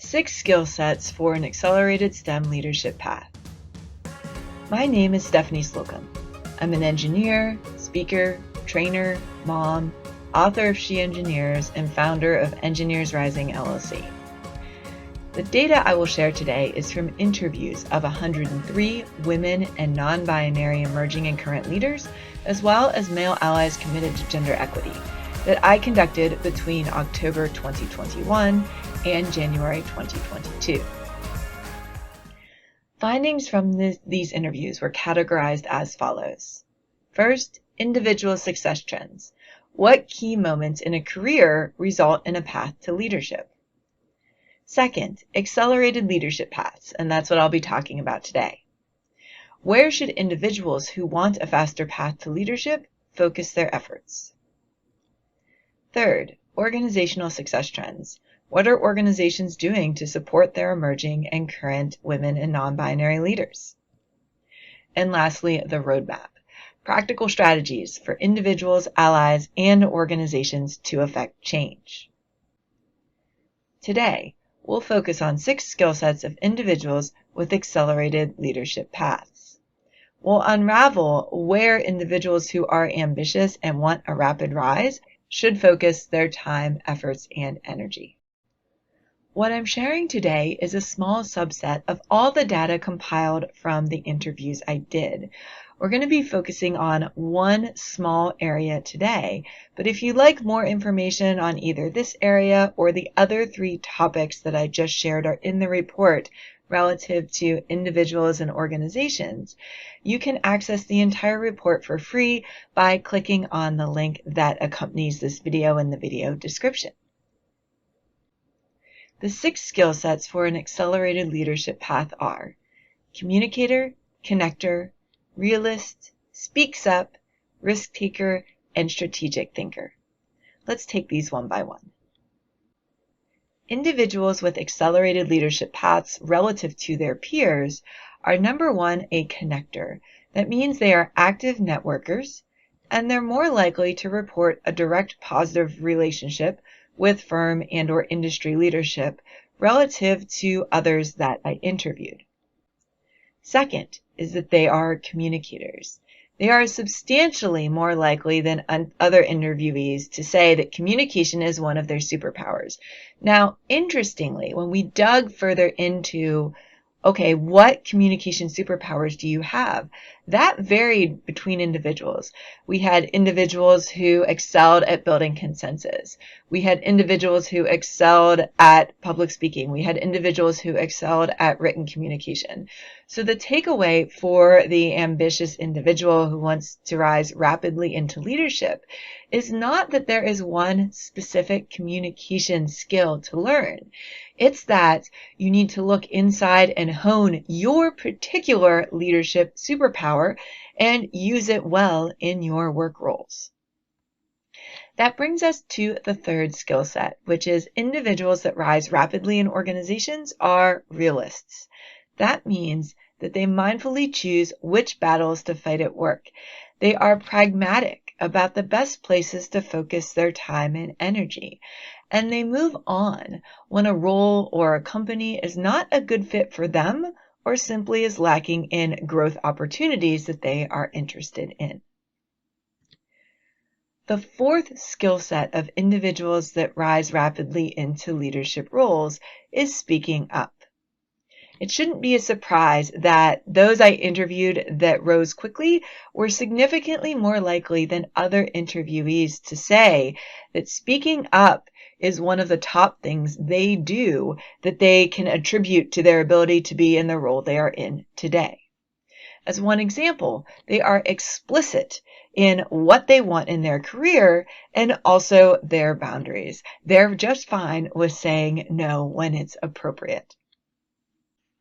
6 skill sets for an accelerated STEM leadership path. My name is Stephanie Slocum. I'm an engineer, speaker, trainer, mom, author of She Engineers, and founder of Engineers Rising LLC. The data I will share today is from interviews of 103 women and non-binary emerging and current leaders, as well as male allies committed to gender equity, that I conducted between October 2021 and January 2022. Findings from these interviews were categorized as follows. First, individual success trends. What key moments in a career result in a path to leadership? Second, accelerated leadership paths, and that's what I'll be talking about today. Where should individuals who want a faster path to leadership focus their efforts? Third, organizational success trends. What are organizations doing to support their emerging and current women and non-binary leaders? And lastly, the roadmap. Practical strategies for individuals, allies, and organizations to affect change. Today, we'll focus on 6 skill sets of individuals with accelerated leadership paths. We'll unravel where individuals who are ambitious and want a rapid rise should focus their time, efforts, and energy. What I'm sharing today is a small subset of all the data compiled from the interviews I did. We're going to be focusing on one small area today, but if you'd like more information on either this area or the other 3 topics that I just shared are in the report relative to individuals and organizations, you can access the entire report for free by clicking on the link that accompanies this video in the video description. The 6 skill sets for an accelerated leadership path are Communicator, Connector, Realist, Speaks Up, Risk Taker, and Strategic Thinker. Let's take these one by one. Individuals with accelerated leadership paths relative to their peers are number 1, a connector. That means they are active networkers, and they're more likely to report a direct positive relationship with firm and or industry leadership relative to others that I interviewed. Second is that they are communicators. They are substantially more likely than other interviewees to say that communication is one of their superpowers. Now, interestingly, when we dug further into, okay, what communication superpowers do you have? That varied between individuals. We had individuals who excelled at building consensus. We had individuals who excelled at public speaking. We had individuals who excelled at written communication. So the takeaway for the ambitious individual who wants to rise rapidly into leadership is not that there is one specific communication skill to learn. It's that you need to look inside and hone your particular leadership superpower and use it well in your work roles. That brings us to the third skill set, which is individuals that rise rapidly in organizations are realists. That means that they mindfully choose which battles to fight at work. They are pragmatic about the best places to focus their time and energy. And they move on when a role or a company is not a good fit for them or simply is lacking in growth opportunities that they are interested in. The fourth skill set of individuals that rise rapidly into leadership roles is speaking up. It shouldn't be a surprise that those I interviewed that rose quickly were significantly more likely than other interviewees to say that speaking up is one of the top things they do that they can attribute to their ability to be in the role they are in today. As one example, they are explicit in what they want in their career and also their boundaries. They're just fine with saying no when it's appropriate.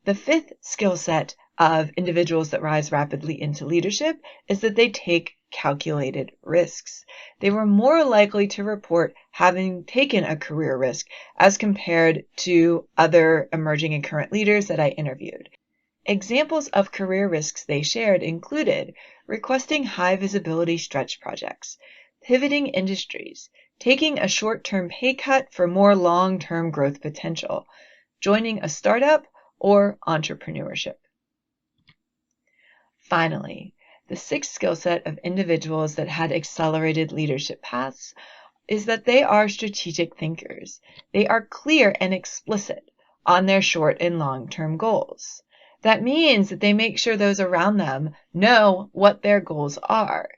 The fifth skill set of individuals that rise rapidly into leadership is that they take calculated risks. They were more likely to report having taken a career risk as compared to other emerging and current leaders that I interviewed. Examples of career risks they shared included requesting high visibility stretch projects, pivoting industries, taking a short-term pay cut for more long-term growth potential, joining a startup, or entrepreneurship. Finally, the sixth skill set of individuals that had accelerated leadership paths is that they are strategic thinkers. They are clear and explicit on their short and long-term goals. That means that they make sure those around them know what their goals are.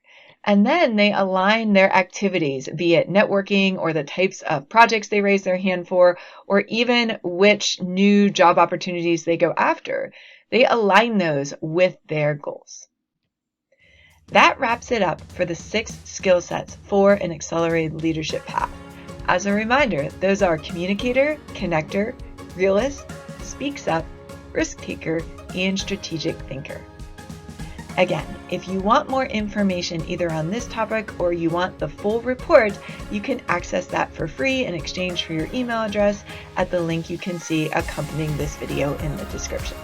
And then they align their activities, be it networking or the types of projects they raise their hand for, or even which new job opportunities they go after. They align those with their goals. That wraps it up for the 6 skill sets for an accelerated leadership path. As a reminder, those are Communicator, Connector, Realist, Speaks Up, Risk Taker, and Strategic Thinker. Again, if you want more information either on this topic or you want the full report, you can access that for free in exchange for your email address at the link you can see accompanying this video in the description.